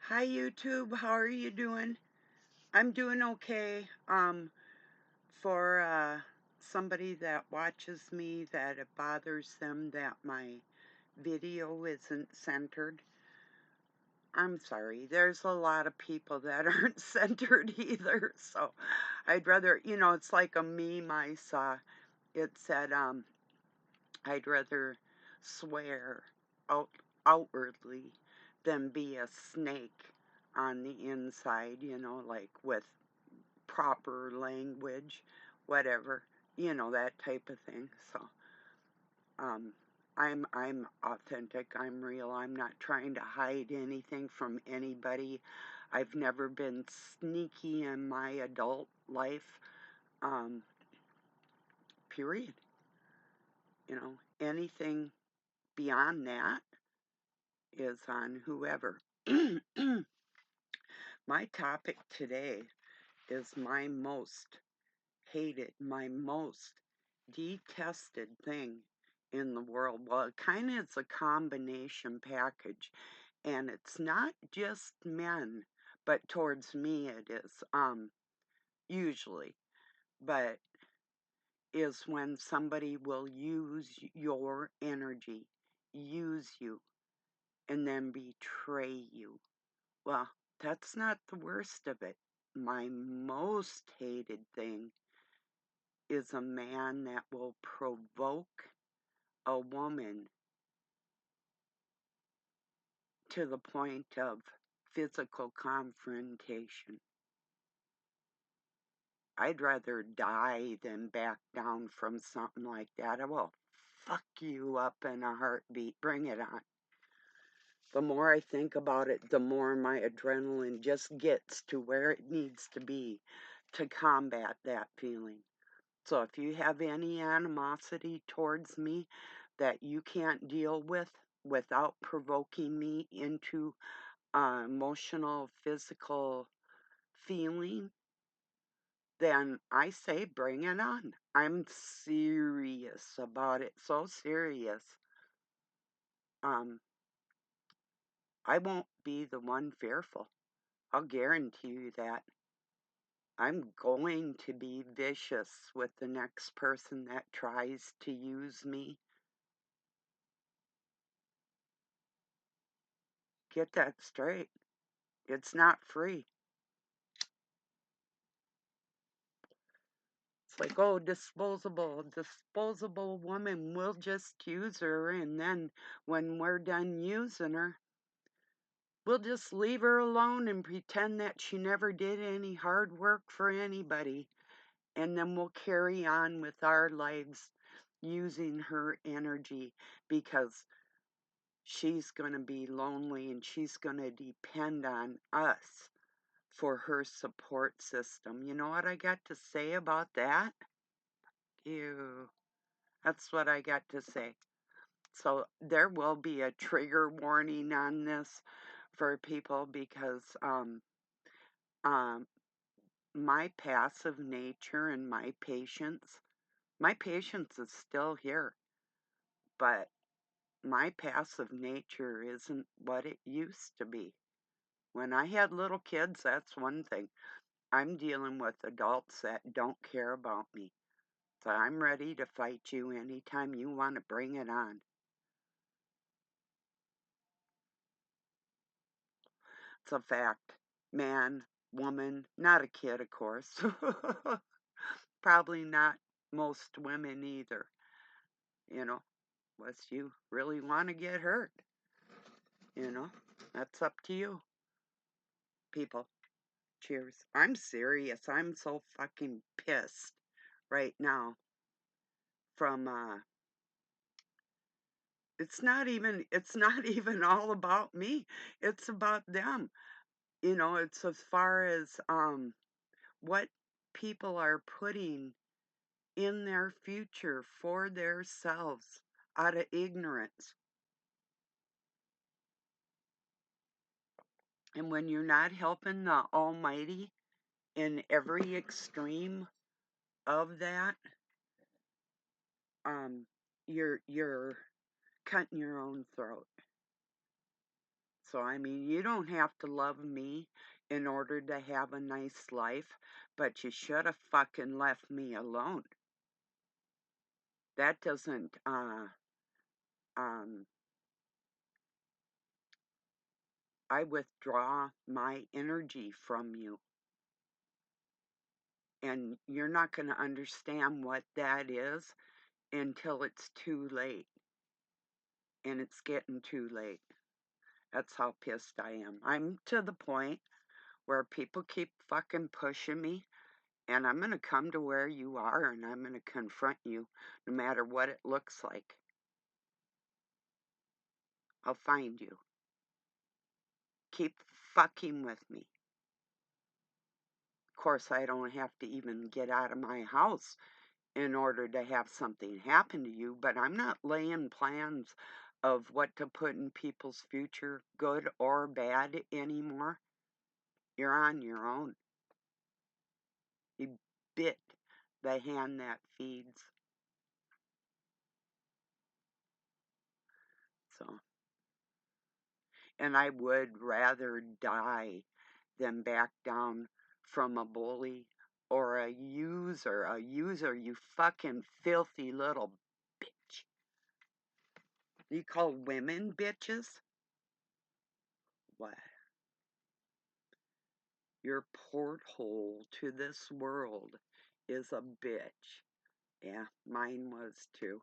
Hi YouTube, how are you doing? I'm doing okay. For somebody that watches me that it bothers them that my video isn't centered. I'm sorry. There's a lot of people that aren't centered either. So I'd rather, it's like a meme I saw. It said, I'd rather swear out outwardly than be a snake on the inside, like with proper language, whatever, that type of thing. So, um, I'm authentic. I'm real. I'm not trying to hide anything from anybody. I've never been sneaky in my adult life. Um, period. Anything beyond that is on whoever. My topic today is my most hated, my most detested thing in the world. Well, it kind of is a combination package, and it's not just men, but towards me it is, usually, but is when somebody will use your energy, use you, and then betray you. Well, that's not the worst of it. My most hated thing is a man that will provoke a woman to the point of physical confrontation. I'd rather die than back down from something like that. I will fuck you up in a heartbeat. Bring it on. The more I think about it, the more my adrenaline just gets to where it needs to be to combat that feeling. So if you have any animosity towards me that you can't deal with without provoking me into emotional, physical feeling, then I say bring it on. I'm serious about it, so serious. Um, I won't be the one fearful. I'll guarantee you that. I'm going to be vicious with the next person that tries to use me. Get that straight. It's not free. It's like, oh, disposable woman, we'll just use her, and then when we're done using her, we'll just leave her alone and pretend that she never did any hard work for anybody, and then we'll carry on with our lives using her energy because she's going to be lonely and she's going to depend on us for her support system. You know what I got to say about that? Ew. That's what I got to say. So there will be a trigger warning on this for people because um, my passive nature and my patience is still here, but my passive nature isn't what it used to be. When I had little kids, that's one thing. I'm dealing with adults that don't care about me. So I'm ready to fight you anytime you want to bring it on. It's a fact. Man, woman, not a kid, of course. Probably not most women either, you know, unless you really want to get hurt, you know. That's up to you, people. Cheers. I'm serious. I'm so fucking pissed right now from it's not even all about me. It's about them. It's as far as what people are putting in their future for themselves out of ignorance. And when you're not helping the Almighty in every extreme of that, you're cutting your own throat. So, I mean, you don't have to love me in order to have a nice life, but you should have fucking left me alone. That doesn't, um, I withdraw my energy from you. And you're not going to understand what that is until it's too late. And it's getting too late. That's how pissed I am. I'm to the point where people keep fucking pushing me, and I'm going to come to where you are and I'm going to confront you no matter what it looks like. I'll find you. Keep fucking with me. Of course, I don't have to even get out of my house in order to have something happen to you, but I'm not laying plans of what to put in people's future, good or bad, anymore. You're on your own. You bit the hand that feeds. So, and I would rather die than back down from a bully or a user. A user, you fucking filthy little bitch. You call women bitches? What? Your porthole to this world is a bitch. Yeah, mine was too.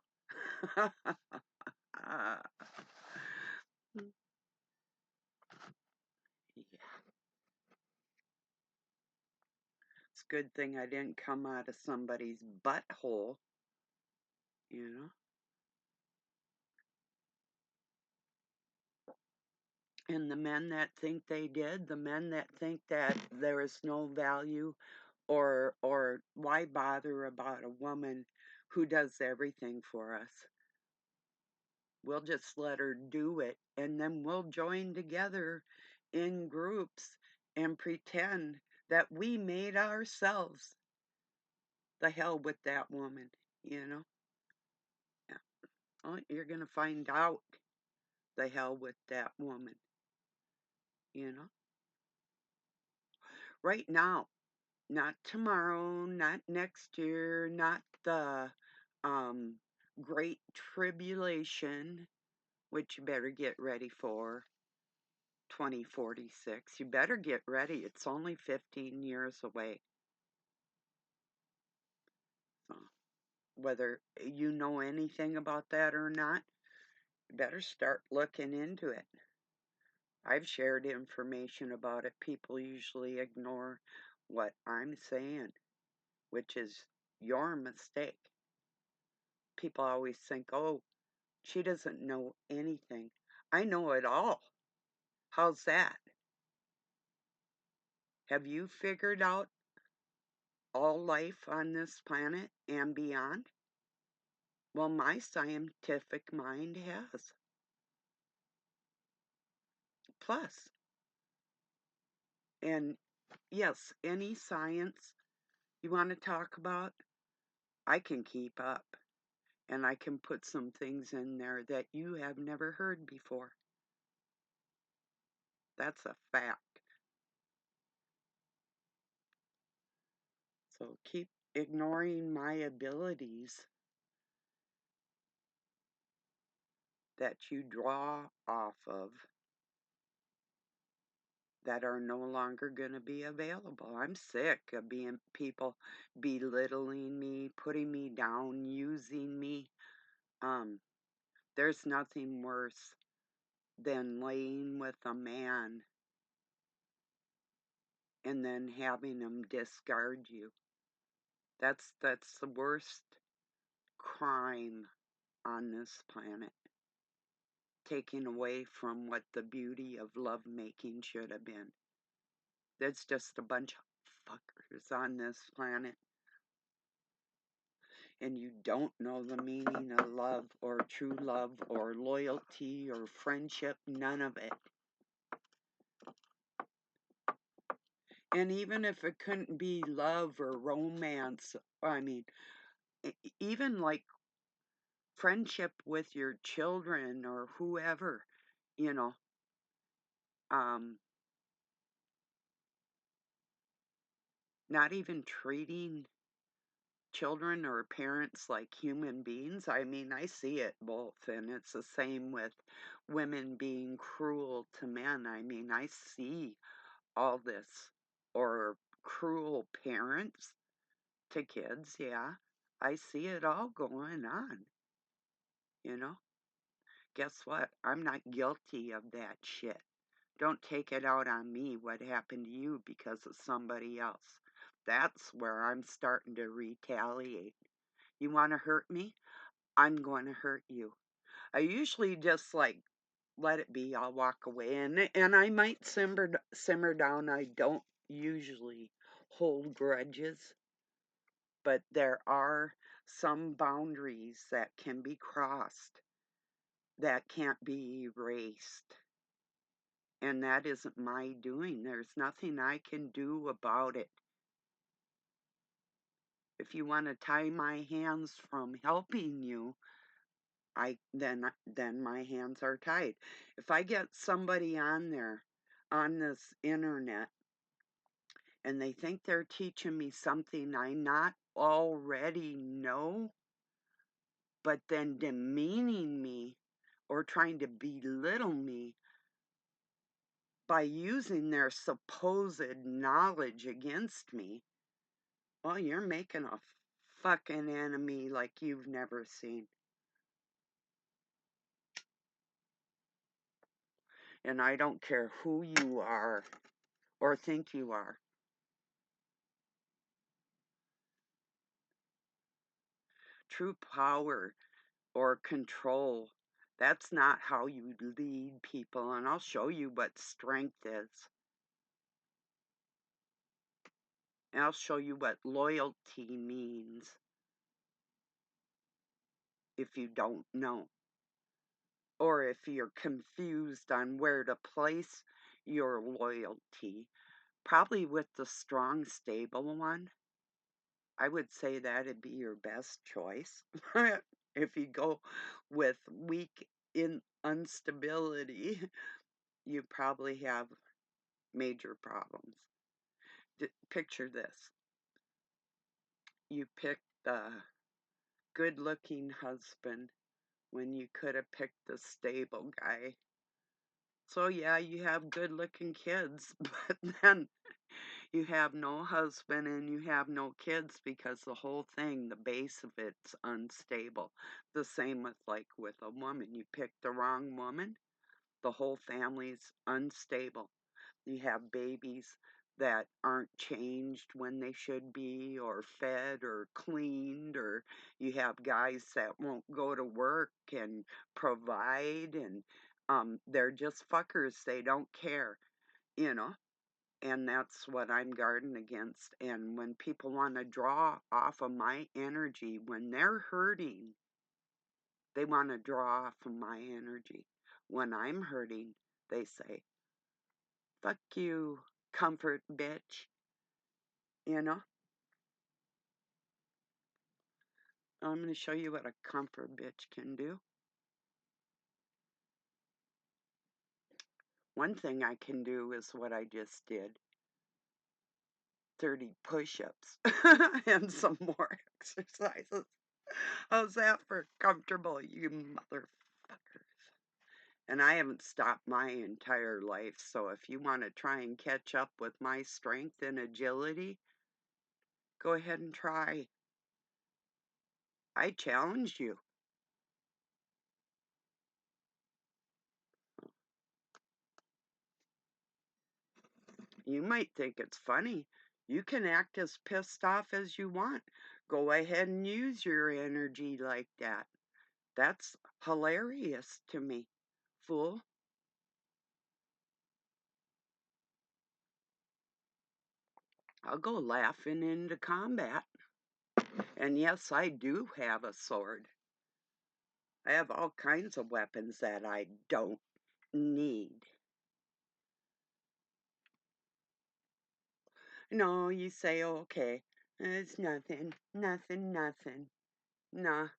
Yeah, it's a good thing I didn't come out of somebody's butthole, you know? And the men that think they did, the men that think that there is no value, or why bother about a woman who does everything for us? We'll just let her do it, and then we'll join together in groups and pretend that we made ourselves. The hell with that woman, you know? Yeah. Oh, you're going to find out. The hell with that woman, you know? Right now, not tomorrow, not next year, not the um, Great Tribulation, which you better get ready for. 2046. You better get ready. It's only 15 years away. So, whether you know anything about that or not, you better start looking into it. I've shared information about it. People usually ignore what I'm saying, which is your mistake. People always think, oh, she doesn't know anything. I know it all. How's that? Have you figured out all life on this planet and beyond? Well, my scientific mind has. Plus, and yes, any science you want to talk about, I can keep up. And I can put some things in there that you have never heard before. That's a fact. So keep ignoring my abilities that you draw off of that are no longer going to be available. I'm sick of being people belittling me, putting me down, using me. Um, there's nothing worse than laying with a man and then having him discard you. That's the worst crime on this planet, taking away from what the beauty of lovemaking should have been. There's just a bunch of fuckers on this planet, and you don't know the meaning of love or true love or loyalty or friendship, none of it. And even if it couldn't be love or romance, I mean, even like friendship with your children or whoever, you know, Um, Not even treating children or parents like human beings. I mean, I see it both, and it's the same with women being cruel to men. I mean, I see all this, or cruel parents to kids, yeah. I see it all going on, you know? Guess what? I'm not guilty of that shit. Don't take it out on me what happened to you because of somebody else. That's where I'm starting to retaliate. You want to hurt me? I'm going to hurt you. I usually just like let it be. I'll walk away and I might simmer down. I don't usually hold grudges, but there are some boundaries that can be crossed that can't be erased. And that isn't my doing. There's nothing I can do about it. If you want to tie my hands from helping you, I then my hands are tied. If I get somebody on there on this internet and they think they're teaching me something I not already know, but then demeaning me or trying to belittle me by using their supposed knowledge against me, well, you're making a fucking enemy like you've never seen. And I don't care who you are or think you are. True power or control, that's not how you lead people. And I'll show you what strength is. And I'll show you what loyalty means if you don't know. Or if you're confused on where to place your loyalty. Probably with the strong, stable one. I would say that'd be your best choice. If you go with weak in instability, you probably have major problems. Picture this. You picked the good-looking husband when you could have picked the stable guy. So yeah, you have good-looking kids, but then you have no husband and you have no kids because the whole thing, the base of it's unstable. The same with like with a woman. You pick the wrong woman, the whole family's unstable. You have babies that aren't changed when they should be, or fed, or cleaned, or you have guys that won't go to work and provide, and they're just fuckers. They don't care, you know? And that's what I'm guarding against. And when people want to draw off of my energy, when they're hurting, they want to draw off of my energy. When I'm hurting, they say, fuck you, comfort bitch. You know? I'm going to show you what a comfort bitch can do. One thing I can do is what I just did. 30 push-ups and some more exercises. How's that for comfortable, you motherfuckers? And I haven't stopped my entire life, so if you want to try and catch up with my strength and agility, go ahead and try. I challenge you. You might think it's funny. You can act as pissed off as you want. Go ahead and use your energy like that. That's hilarious to me, fool. I'll go laughing into combat. And yes, I do have a sword. I have all kinds of weapons that I don't need. No, you say, "Oh, okay, it's nothing, nothing, nothing." Nah,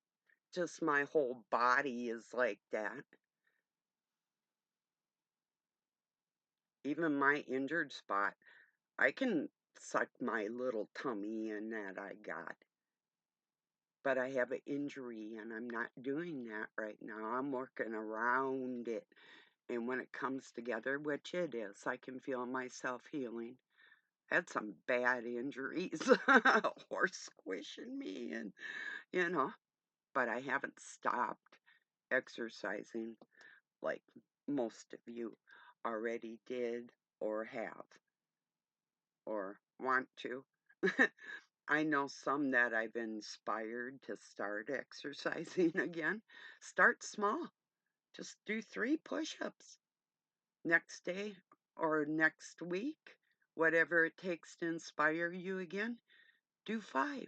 just my whole body is like that. Even my injured spot, I can suck my little tummy in that I got. But I have an injury and I'm not doing that right now. I'm working around it. And when it comes together, which it is, I can feel myself healing. Had some bad injuries, horse squishing me, and you know, but I haven't stopped exercising like most of you already did or have or want to. I know some that I've inspired to start exercising again. Start small. Just do 3 push-ups next day or next week, whatever it takes to inspire you again. Do 5,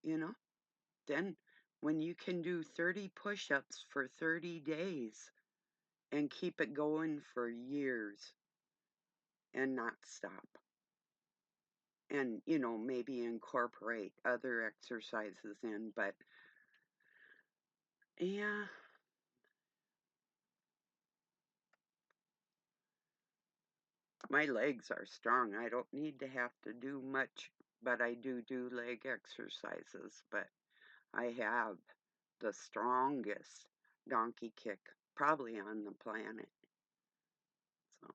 you know. Then when you can do 30 push-ups for 30 days and keep it going for years and not stop. And, maybe incorporate other exercises in, but yeah, my legs are strong. I don't need to have to do much, but I do leg exercises. But I have the strongest donkey kick probably on the planet. So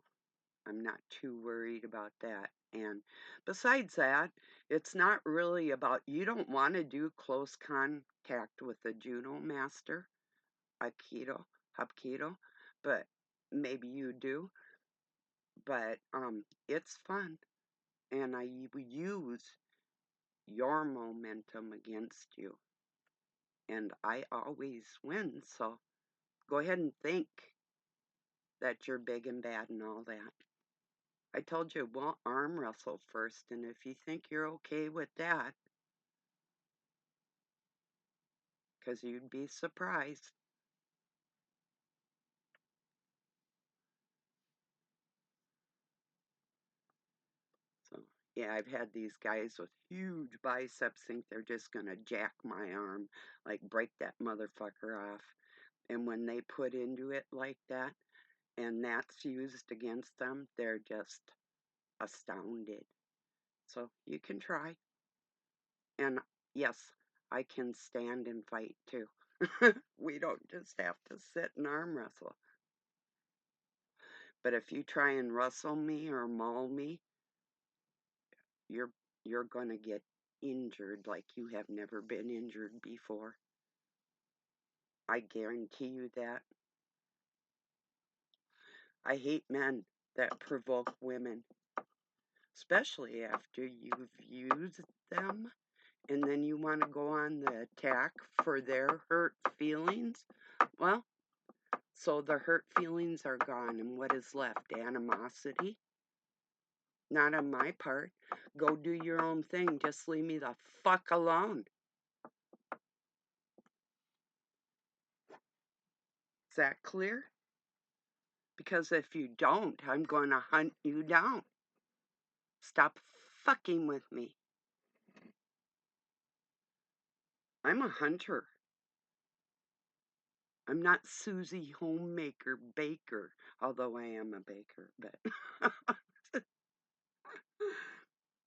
I'm not too worried about that. And besides that, it's not really about, you don't want to do close contact with a judo master, aikido, hapkido, but maybe you do. But it's fun, and I use your momentum against you, and I always win. So go ahead and think that you're big and bad and all that. I told you we'll arm wrestle first, and if you think you're okay with that, because you'd be surprised. So yeah, I've had these guys with huge biceps think they're just gonna jack my arm, like break that motherfucker off. And when they put into it like that, and that's used against them, they're just astounded. So you can try. And yes, I can stand and fight too. We don't just have to sit and arm wrestle. But if you try and wrestle me or maul me, you're you're going to get injured like you have never been injured before. I guarantee you that. I hate men that provoke women, especially after you've used them and then you want to go on the attack for their hurt feelings. Well, so the hurt feelings are gone, and what is left? Animosity? Not on my part. Go do your own thing. Just leave me the fuck alone. Is that clear? Because if you don't, I'm going to hunt you down. Stop fucking with me. I'm a hunter. I'm not Susie Homemaker Baker, although I am a baker, but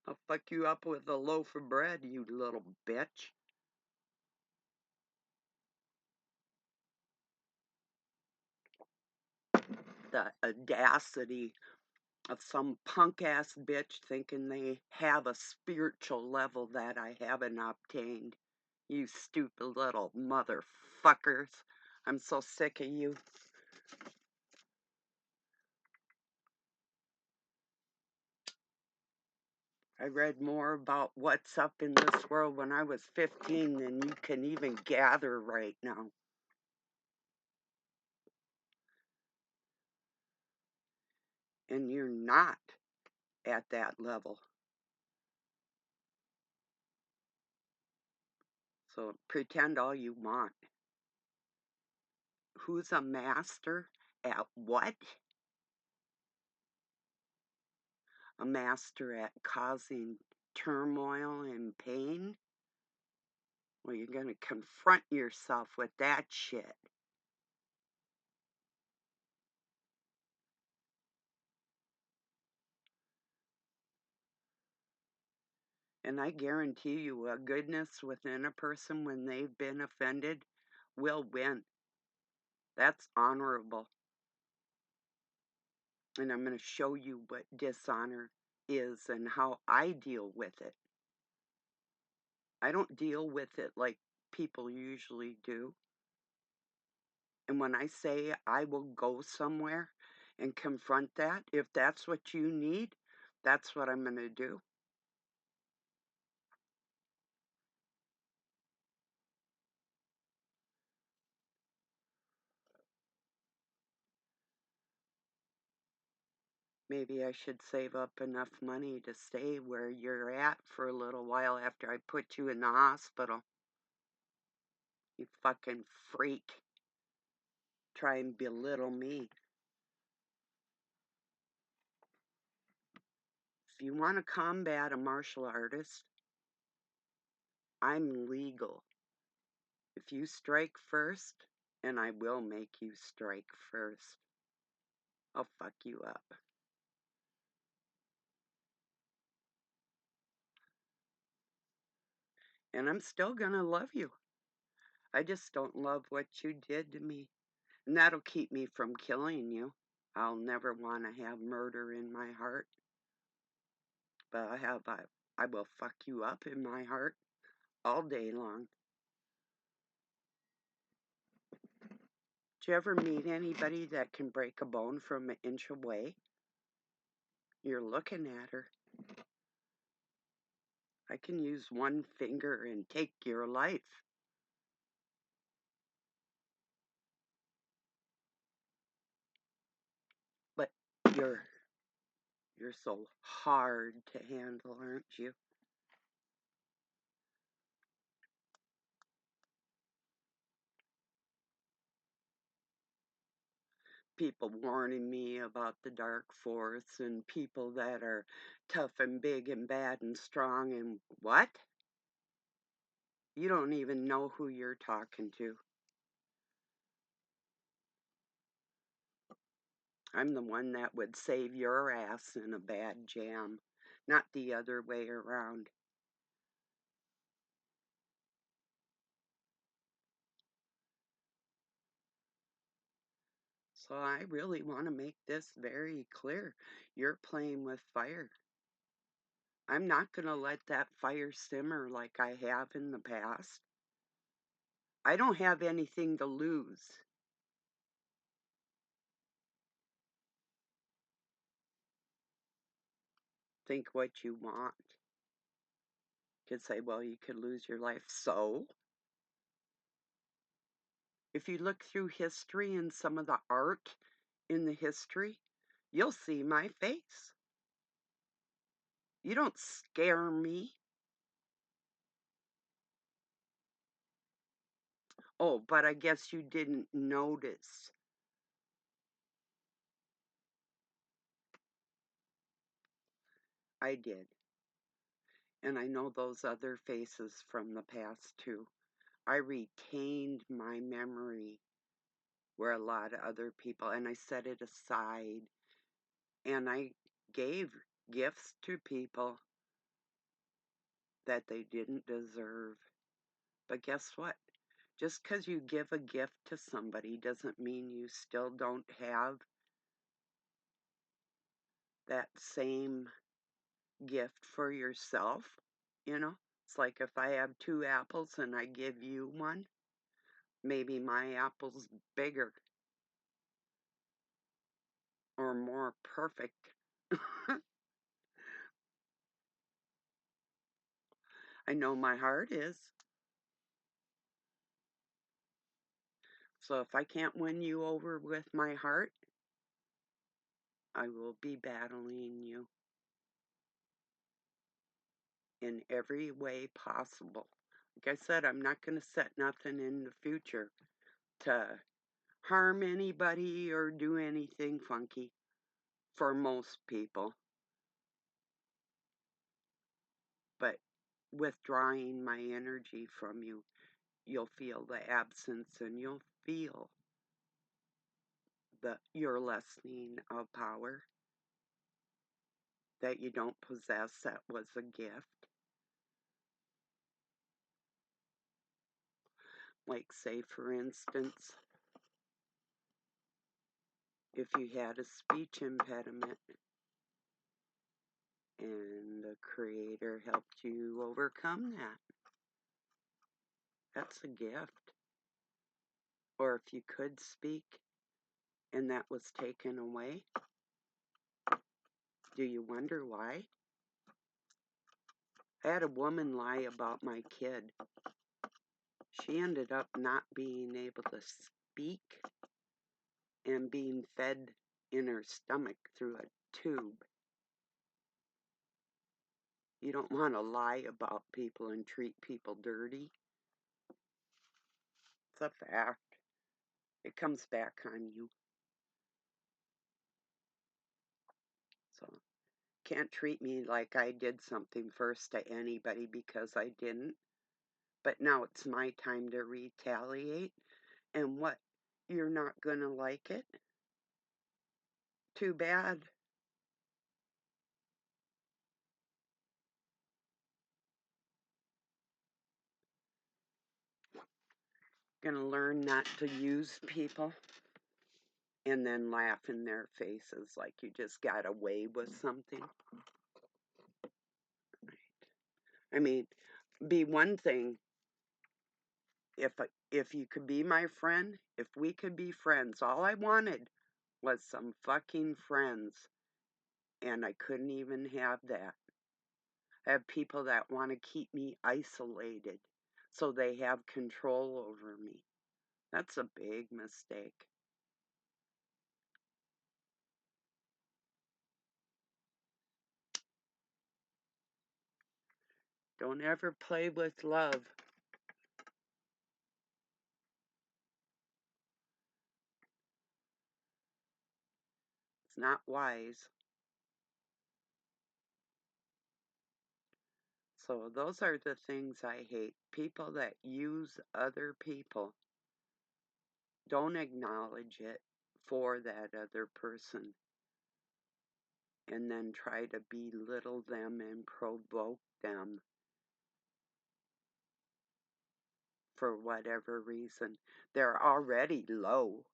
I'll fuck you up with a loaf of bread, you little bitch. The audacity of some punk ass bitch thinking they have a spiritual level that I haven't obtained. You stupid little motherfuckers. I'm so sick of you. I read more about what's up in this world when I was 15 than you can even gather right now. And you're not at that level. So pretend all you want. Who's a master at what? A master at causing turmoil and pain? Well, you're going to confront yourself with that shit. And I guarantee you, a goodness within a person when they've been offended will win. That's honorable. And I'm going to show you what dishonor is and how I deal with it. I don't deal with it like people usually do. And when I say I will go somewhere and confront that, if that's what you need, that's what I'm going to do. Maybe I should save up enough money to stay where you're at for a little while after I put you in the hospital. You fucking freak. Try and belittle me. If you want to combat a martial artist, I'm legal. If you strike first, and I will make you strike first, I'll fuck you up. And I'm still gonna love you. I just don't love what you did to me. And that'll keep me from killing you. I'll never want to have murder in my heart. But I will fuck you up in my heart all day long. Did you ever meet anybody that can break a bone from an inch away? You're looking at her. I can use one finger and take your life. But you're so hard to handle, aren't you? People warning me about the dark force and people that are tough and big and bad and strong and what? You don't even know who you're talking to. I'm the one that would save your ass in a bad jam, not the other way around. So I really want to make this very clear. You're playing with fire. I'm not going to let that fire simmer like I have in the past. I don't have anything to lose. Think what you want. You could say, well, you could lose your life. So, if you look through history and some of the art in the history, you'll see my face. You don't scare me. Oh, but I guess you didn't notice. I did. And I know those other faces from the past too. I retained my memory where a lot of other people, and I set it aside and I gave gifts to people that they didn't deserve. But guess what? Just because you give a gift to somebody doesn't mean you still don't have that same gift for yourself. You know, it's like if I have two apples and I give you one, maybe my apple's bigger or more perfect. I know my heart is. So if I can't win you over with my heart, I will be battling you in every way possible. Like I said, I'm not going to set nothing in the future to harm anybody or do anything funky for most people. But withdrawing my energy from you, you'll feel the absence and you'll feel your lessening of power that you don't possess that was a gift. Like, say, for instance, if you had a speech impediment and the Creator helped you overcome that, that's a gift. Or if you could speak and that was taken away, do you wonder why? I had a woman lie about my kid. She ended up not being able to speak and being fed in her stomach through a tube. You don't want to lie about people and treat people dirty. It's a fact. It comes back on you. So can't treat me like I did something first to anybody because I didn't. But now it's my time to retaliate. And what? You're not going to like it? Too bad. Going to learn not to use people and then laugh in their faces like you just got away with something. I mean, be one thing if if you could be my friend, if we could be friends. All I wanted was some fucking friends, and I couldn't even have that. I have people that want to keep me isolated so they have control over me. That's a big mistake. Don't ever play with love. It's not wise. So those are the things I hate. People that use other people, don't acknowledge it for that other person, and then try to belittle them and provoke them for whatever reason. They're already low.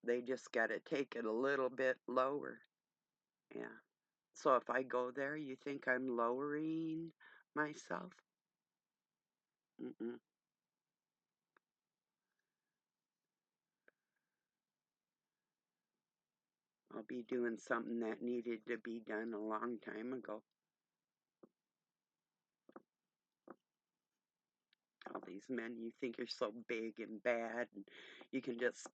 They just got to take it a little bit lower. Yeah. So if I go there, you think I'm lowering myself? Mm-mm. I'll be doing something that needed to be done a long time ago. All these men, you think you're so big and bad, and you can just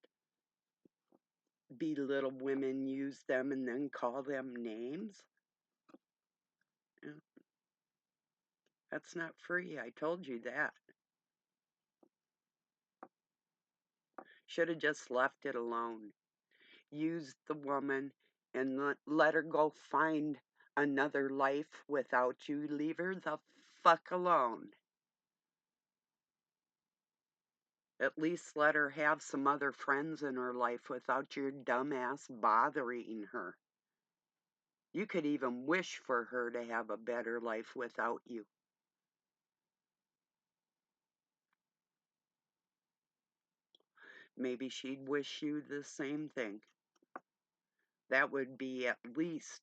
belittle women, use them, and then call them names? Yeah, that's not free. I told you that. Should have just left it alone. Used the woman and let her go find another life without you. Leave her the fuck alone. At least let her have some other friends in her life without your dumbass bothering her. You could even wish for her to have a better life without you. Maybe she'd wish you the same thing. That would be at least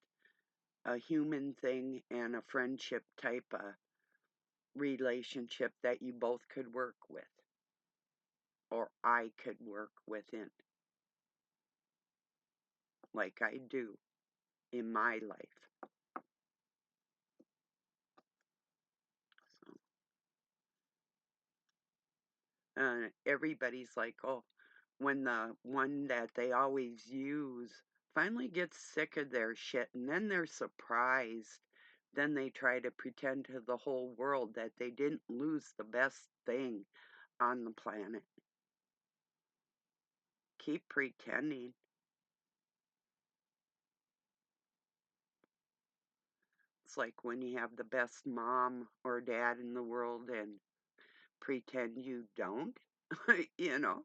a human thing and a friendship type of relationship that you both could work with, or I could work within, like I do in my life. Everybody's like, oh, when the one that they always use finally gets sick of their shit and then they're surprised, then they try to pretend to the whole world that they didn't lose the best thing on the planet. Keep pretending. It's like when you have the best mom or dad in the world and pretend you don't, you know,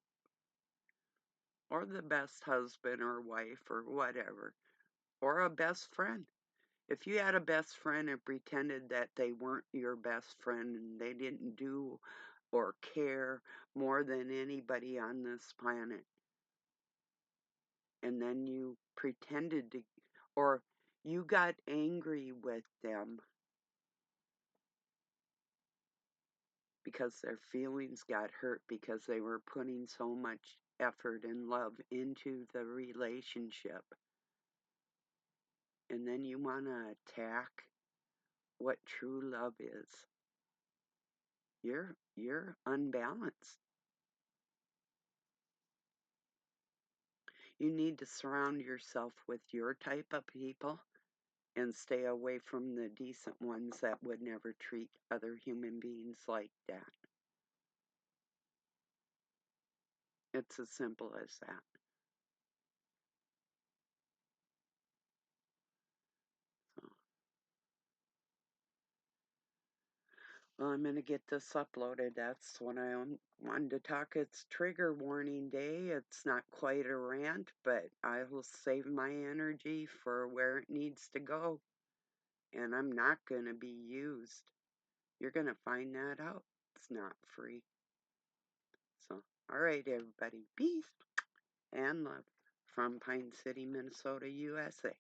or the best husband or wife or whatever, or a best friend. If you had a best friend and pretended that they weren't your best friend and they didn't do or care more than anybody on this planet. And then you pretended to, or you got angry with them because their feelings got hurt because they were putting so much effort and love into the relationship. And then you want to attack what true love is. You're unbalanced. You need to surround yourself with your type of people and stay away from the decent ones that would never treat other human beings like that. It's as simple as that. So, well, I'm going to get this uploaded. That's what I wanted to talk. It's trigger warning day. It's not quite a rant, but I will save my energy for where it needs to go. And I'm not going to be used. You're going to find that out. It's not free. So, all right, everybody. Peace and love from Pine City, Minnesota, USA.